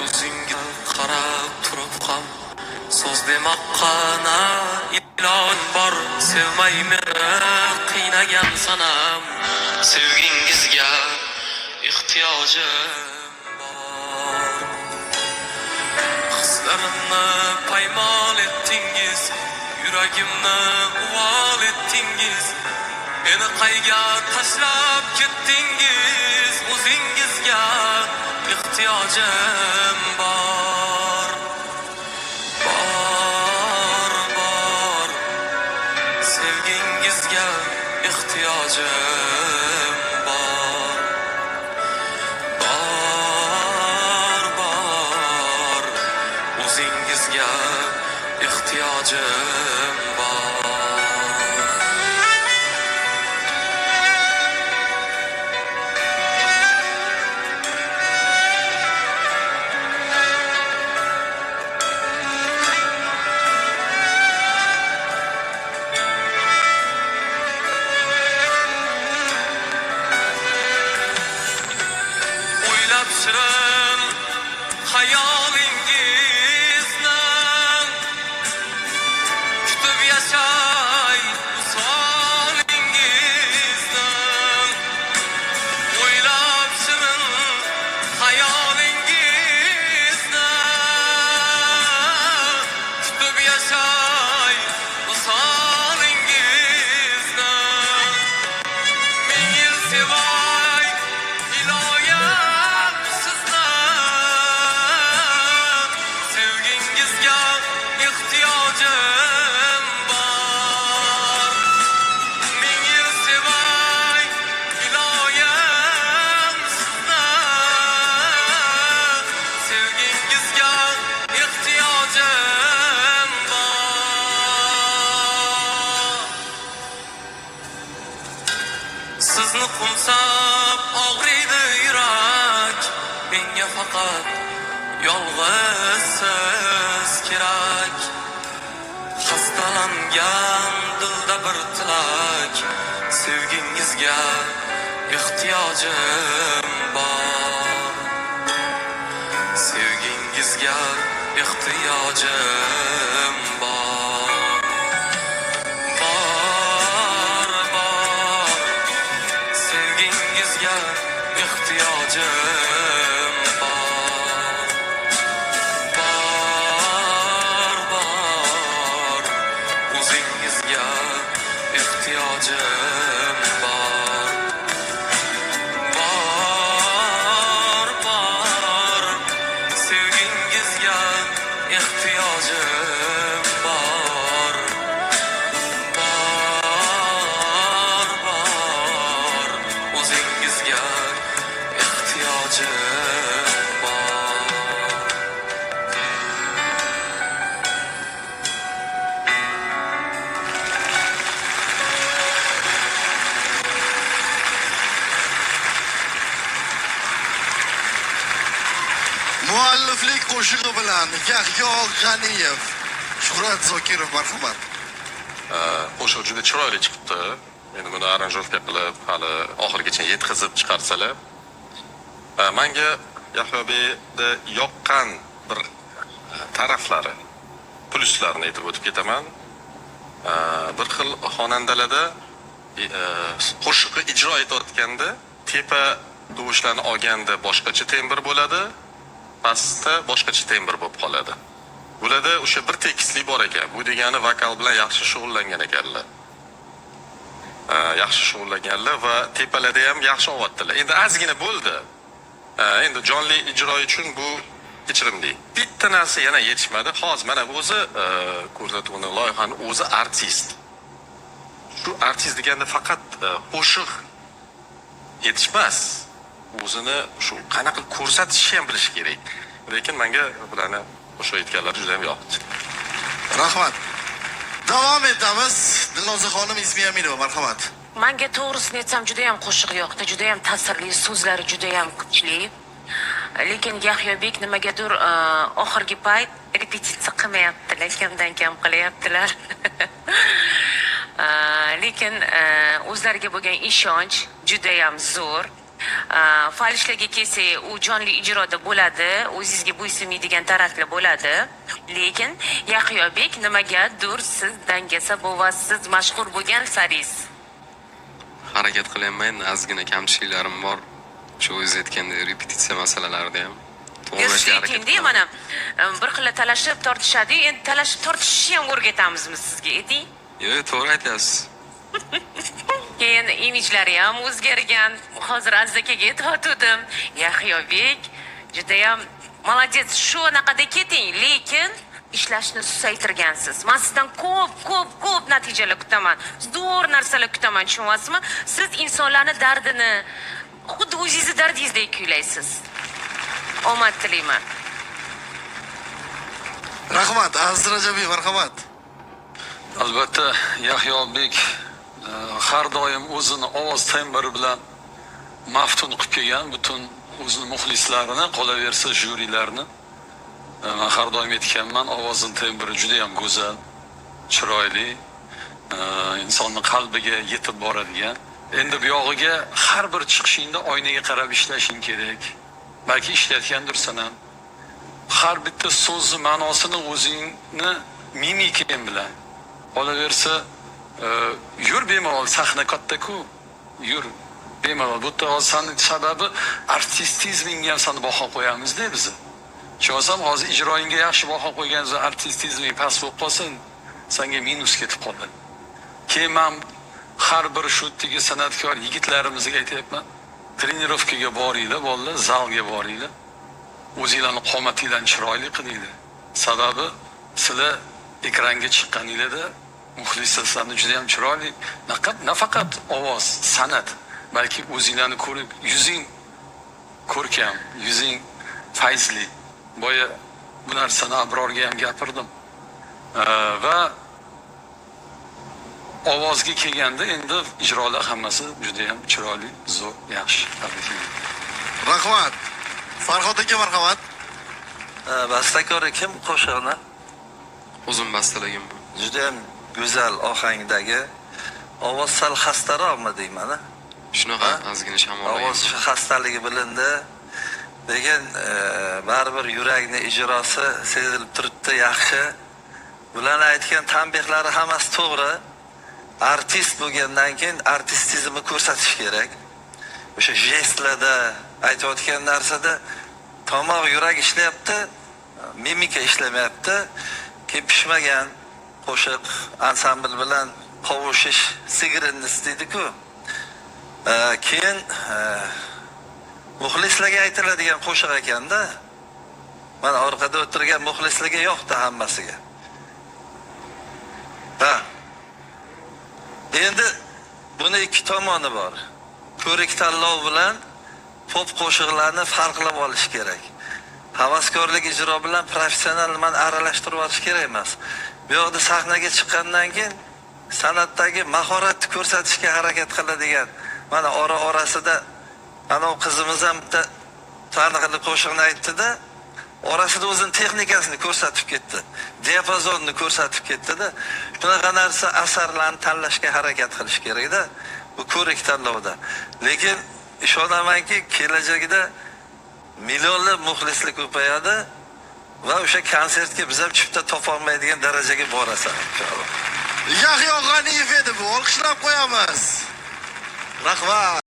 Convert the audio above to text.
O'zingga qarab turib ham so'z demoqqa na ilon bor. Sevmay meni qiynagan sanam, sevgingizga ehtiyojim bor. Hislarimni paymol etdingiz, yuragimni uvol etdingiz. Meni qayga tashlab ketdingiz, o'zingizga ehtiyojim bor. Bor, sevgingizga ehtiyojim bor. Bor, o'zingizga ehtiyojim bor. Shirin hayolingizni kutib yashay usolingizni. O'ylab shirin hayolingizni kutib yashay usolingizni. Ming yil sevay iloyim sizni, sevgingizga ehtiyojim bor. Ming yil sevay iloyim sizni, sevgingizga ehtiyojim bor. Sizni qo'msab og'riydi yurak, menga faqat yolg'iz siz kerak. Xastalangan dilda bir tilak, sevgingizga ehtiyojim bor. Sevgingizga ehtiyojim bor. Bor, sevgingizga ehtiyojim bor. Bor, o'zingizga ehtiyojim bor. Bor, sevgingizga ehtiyojim bor. Bor, o'zingizga ehtiyojim bor. Mualliflik qo'shig'i bilan Yahyo G'aniyev, Shuhrat Zokirov marhamat. Qo'shiq juda chiroyli chiqibdi. Endi buni aranjировка qilib, hali oxirigacha yetkazib chiqarsalar. Menga Yahyobekda yoqqan bir taraflari, pluslarni aytib o'tib ketaman. Bir xil xonandalarda qo'shiqni ijro etayotganda tepa tovushlarni olganda boshqacha tembr bo'ladi, pastda boshqacha tembr bo'lib qoladi. Bularda o'sha bir tekislik bor ekan. Bu degani vokal bilan yaxshi shug'ullangan ekanlar. Yaxshi shug'ullanganlar va tepalarda ham yaxshi olyaptilar. Endi ozgina bo'ldi. Endi jonli ijro uchun bu kechirimli. Bitta narsa yana yetishmadi. Hozir mana o'zi ko'rsatuvni loyihani o'zi artist. Shu artist deganda faqat qo'shiq yetishmas. O'zini shu qanaqa ko'rsatishni ham bilish kerak. Lekin menga bularni o'sha aytganlar juda ham yoqdi. Rahmat. Davom etamiz. Dilnoza xonim Ismiyaminova marhamat. Menga to'g'risini aytsam juda ham qo'shiq yoqdi, juda ham ta'sirli, so'zlari juda ham kuchli. Lekin Yahyobek nimagadir oxirgi payt repetitsiya qilmayaptilar, kamdan kam qilyaptilar. Lekin o'zlariga bo'lgan ishonch juda ham zo'r. falishlarga kelsak, u jonli ijroda bo'ladi, o'zingizga bo'ysunmaydigan taraflar bo'ladi. Lekin Yahyobek nimagadir siz dangasa bo'lasiz, mashhur bo'lgan saris. Harakat qilyapman, ozgina kamchiliklarim bor. Shu o'zingiz aytgandek repetitsiya masalalarida ham to'g'rilashga harakat Endi mana bir xil talashib tortishadi. Endi talashib tortishni ham o'rgatamizmi sizga, ayting? Yo'q, to'g'ri aytyapsiz. Keyin imijlari ham o'zgargan. Hozir Azzakaga aytdim. Yahyobek juda ham молодец, shu anaqada keting, lekin ishlashni susaytirgansiz. Men sizdan ko'p natijalar kutaman. Zo'r narsalar kutaman, tushunyapsizmi? Siz insonlarni dardini xuddi o'zingizni dardingizdek kuylaysiz. Omad tilayman. Rahmat, Aziz Rajabov, marhamat. Albatta, Yahyobek har doim o'zini ovoz tembri bilan maftun qilib kelgan butun o'zini muxlislarini, qolaversa jyurilarni. Men har doim aytganman, ovozini tembri juda ham go'zal, chiroyli, insonning qalbiga yetib boradigan. Endi bu yog'iga har bir chiqishingda oynaga qarab ishlashing kerak. Balki ishlayotgandirsan ham. Har bitta so'zni ma'nosini o'zingni mimikang bilan. Qolaversa, yur bemalol, sahna katta-ku. Yur bemalol. Bu yerda sababi artistizmingga ham seni baho qo'yamiz-da biz. Chunki hozir ijroingga yaxshi baho qo'yganingizda artistizming past bo'lib qolsa, senga minus ketib qoladi. Keyin men har bir shu tigi san'atkor yigitlarimizga aytayapman. Trenirovkaga boringlar, bolalar, zalga boringlar. O'zingizlarni qomatinglarni chiroyli qilinglar. Sababi sizlar ekranga chiqqaningizda muxlislarni juda ham chiroyli, nafaqat ovoz, san'at, balki o'zinglarni ko'rib, yuzing ko'rkam, yuzing fayzli. Boya bu narsani Abrorga ham gapirdim. Va ovozga kelganda endi ijrolar hammasi juda ham chiroyli, zo'r, yaxshi. Rahmat. Farhod aka, marhamat. Bastakori kim qo'shiqni? O'zim bastalagan bu. Juda ham go'zal ohangdagi. Ovoz sal xastaroqmi deyman, a? Shunaqa ozgina shamol. Ovoz xastaligi bilindi. Lekin baribir yurakni ijrosi sezilib turibdi, yaxshi. Bularni aytgan tanbehlari hammasi to'g'ri. Artist bo'lgandan keyin artistizmni ko'rsatish kerak. O'sha jestlarda aytayotgan narsada tomoq, yurak ishlayapti, mimika ishlamayapti. Keyin pishmagan qo'shiq ansambl bilan qovushish sigirini istaydi-ku. Keyin muxlislarga aytiladigan qo'shiq ekanda, mana orqada o'tirgan muxlislarga yo'qdi hammasiga. Endi buni ikki tomoni bor. Ko'rik tanlov bilan pop qo'shiqlarni farqlab olish kerak. Havaskorlik ijro bilan professional aralashtirib olish kerak emas. Bu yoqda sahnaga chiqqandan keyin san'atdagi mahoratni ko'rsatishga harakat qiladigan, mana orasida ana qizimiz ham bitta taniqli qo'shiqni aytdi-da, orasida o'zining texnikasini ko'rsatib ketdi. Diapazonni ko'rsatib ketdi-da. Shunaqa narsa asarlarni tanlashga harakat qilish kerak-da. Bu ko'rik tanlovda. Lekin ishonamanki, kelajakda millionlab muxlislar ko'payadi va o'sha konsertga biz ham chipta topa olmaydigan darajaga borasan inshaalloh. Yahyo G'aniyev edi bu. Olqishlab qo'yamiz. Rahmat.